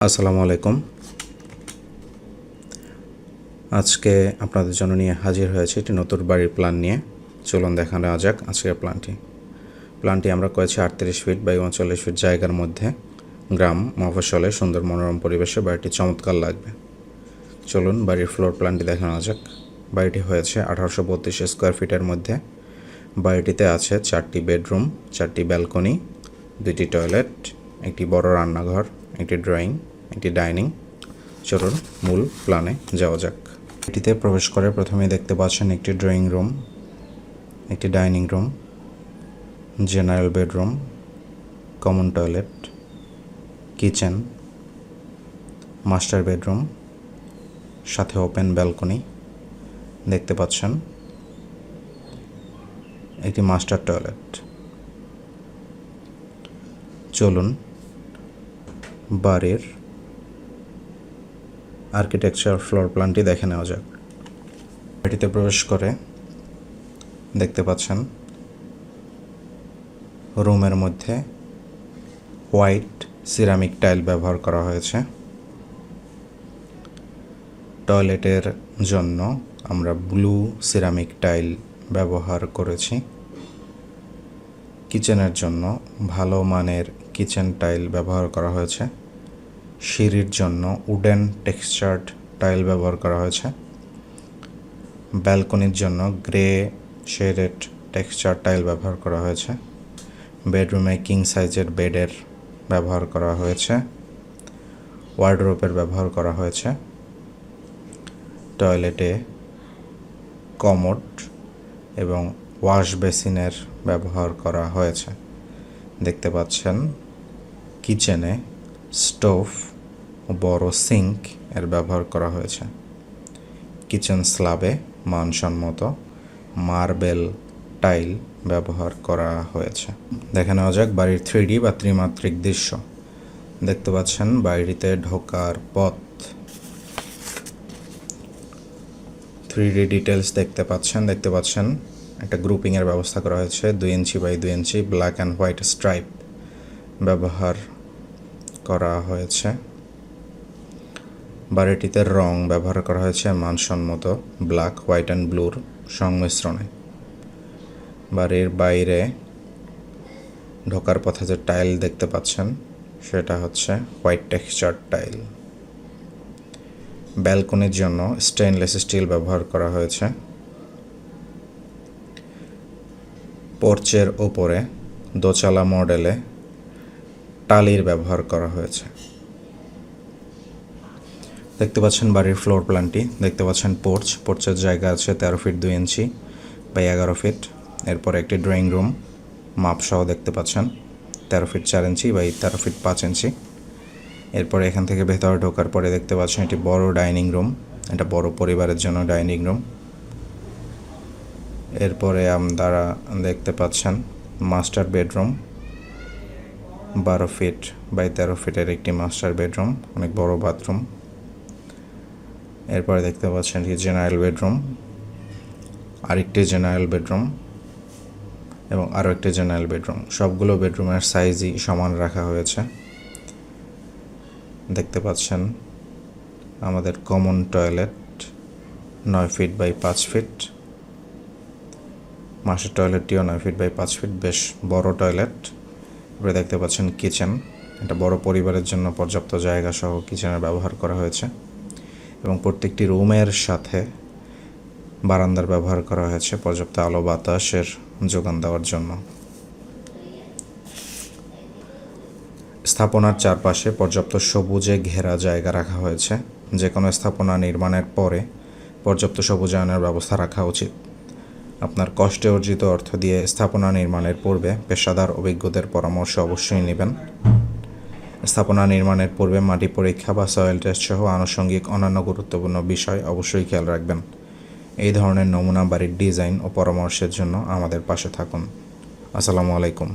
আসসালামু আলাইকুম। আজকে আপনাদের জন্য নিয়ে হাজির হয়েছে একটি নতুন বাড়ির প্ল্যান নিয়ে। চলুন দেখা নেওয়া যাক আজকের প্ল্যানটি আমরা করেছি 38 ফিট বাই 39 ফিট জায়গার মধ্যে গ্রাম মফস্বলে সুন্দর মনোরম পরিবেশে বাড়িটি চমৎকার লাগবে। চলুন বাড়ির ফ্লোর প্ল্যানটি দেখা নেওয়া যাক। বাড়িটি হয়েছে 1832 স্কোয়ার ফিটের মধ্যে। বাড়িটিতে আছে 4টি বেডরুম, 4টি ব্যালকনি, 2টি টয়লেট, একটি বড় রান্নাঘর, একটি ড্রয়িং, একটি ডাইনিং। চলুন মূল প্ল্যানে যাওয়া যাক। এটিতে প্রবেশ করে প্রথমেই দেখতে পাচ্ছেন একটি ড্রয়িং রুম, একটি dining room, general bedroom, common toilet, kitchen, master bedroom, সাথে ওপেন ব্যালকনি দেখতে পাচ্ছেন, একটি মাস্টার টয়লেট। চলুন বাড়ির আর্কিটেকচার ফ্লোর প্ল্যানটি দেখে নেওয়া যাক। এটিতে প্রবেশ করে দেখতে পাচ্ছেন রুমের মধ্যে হোয়াইট সিরামিক টাইল ব্যবহার করা হয়েছে। টয়লেটের জন্য আমরা ব্লু সিরামিক টাইল ব্যবহার করেছি। কিচেনের জন্য ভালো মানের কিচেন টাইল ব্যবহার করা হয়েছে। সিঁড়ির জন্য উডেন টেক্সচার্ড টাইল ব্যবহার করা হয়েছে। ব্যালকনির জন্য গ্রে শেডেড টেক্সচার টাইল ব্যবহার করা হয়েছে। বেডরুমে কিং সাইজের বেডের ব্যবহার করা হয়েছে। ওয়ার্ডরোবের ব্যবহার করা হয়েছে। টয়লেটে কমোড এবং ওয়াশ বেসিনের ব্যবহার করা হয়েছে। দেখতে পাচ্ছেন কিচেনে স্টোভ ও বড় সিঙ্ক এর ব্যবহার করা হয়েছে। কিচেন স্ল্যাবে মানসম্মত মার্বেল টাইল ব্যবহার করা হয়েছে। দেখে নেওয়া যাক বাড়ির 3D বা ত্রিমাত্রিক দৃশ্য। দেখতে পাচ্ছেন বাড়িতে ঢোকার পথ, 3D ডিটেলস দেখতে পাচ্ছেন একটা গ্রুপিংয়ের ব্যবস্থা করা হয়েছে। 2 inch by 2 inch black and white stripe ব্যবহার করা হয়েছে। বাড়িটিতে রং ব্যবহার করা হয়েছে মানসম্মত ব্ল্যাক, হোয়াইট অ্যান্ড ব্লুর সংমিশ্রণে। বাড়ির বাইরে ঢোকার পথে যে টাইল দেখতে পাচ্ছেন সেটা হচ্ছে হোয়াইট টেক্সচার টাইল। ব্যালকনির জন্য স্টেইনলেস স্টিল ব্যবহার করা হয়েছে। পোর্চের ওপরে দোচালা মডেলে টালির ব্যবহার করা হয়েছে। দেখতে পাচ্ছেন বাড়ির ফ্লোর প্ল্যানটি। দেখতে পাচ্ছেন পোর্চের জায়গা আছে 13 ফিট 2 ইঞ্চি বাই 11 ফিট। এরপরে একটি ড্রয়িং রুম মাপসহ দেখতে পাচ্ছেন 13 ফিট 4 ইঞ্চি বাই 13 ফিট 5 ইঞ্চি। এরপরে এখান থেকে ভেতরে ঢোকার পরে দেখতে পাচ্ছেন একটি বড় ডাইনিং রুম, এটা বড় পরিবারের জন্য ডাইনিং রুম। এরপরে আপনারা দেখতে পাচ্ছেন মাস্টার বেডরুম, 12 ফিট বাই 13 ফিটের একটি মাস্টার বেডরুম, অনেক বড় বাথরুম। এরপরে দেখতে পাচ্ছেন একটি জেনারেল বেডরুম, আরেকটি জেনারেল বেডরুম এবং আরও একটি জেনারেল বেডরুম। সবগুলো বেডরুমের সাইজই সমান রাখা হয়েছে। দেখতে পাচ্ছেন আমাদের common toilet 9 feet by 5 feet. Master টয়লেটটিও 9 ফিট বাই 5 ফিট, বেশ বড় টয়লেট। এবারে দেখতে পাচ্ছেন কিচেন, এটা বড় পরিবারের জন্য পর্যাপ্ত জায়গা সহ কিচেনের ব্যবহার করা হয়েছে এবং প্রত্যেকটি রুমের সাথে বারান্দার ব্যবহার করা হয়েছে পর্যাপ্ত আলো বাতাসের যোগান দেওয়ার জন্য। স্থাপনার চারপাশে পর্যাপ্ত সবুজে ঘেরা জায়গা রাখা হয়েছে। যে কোনো স্থাপনা নির্মাণের পরে পর্যাপ্ত সবুজায়নের ব্যবস্থা রাখা উচিত। আপনার কষ্টে অর্জিত অর্থ দিয়ে স্থাপনা নির্মাণের পূর্বে পেশাদার অভিজ্ঞদের পরামর্শ অবশ্যই নেবেন। স্থাপনা নির্মাণের পূর্বে মাটি পরীক্ষা বা সয়েল টেস্ট সহ আনুষঙ্গিক অন্যান্য গুরুত্বপূর্ণ বিষয় অবশ্যই খেয়াল রাখবেন। এই ধরনের নমুনা বাড়ির ডিজাইন ও পরামর্শের জন্য আমাদের পাশে থাকুন। আসসালামু আলাইকুম।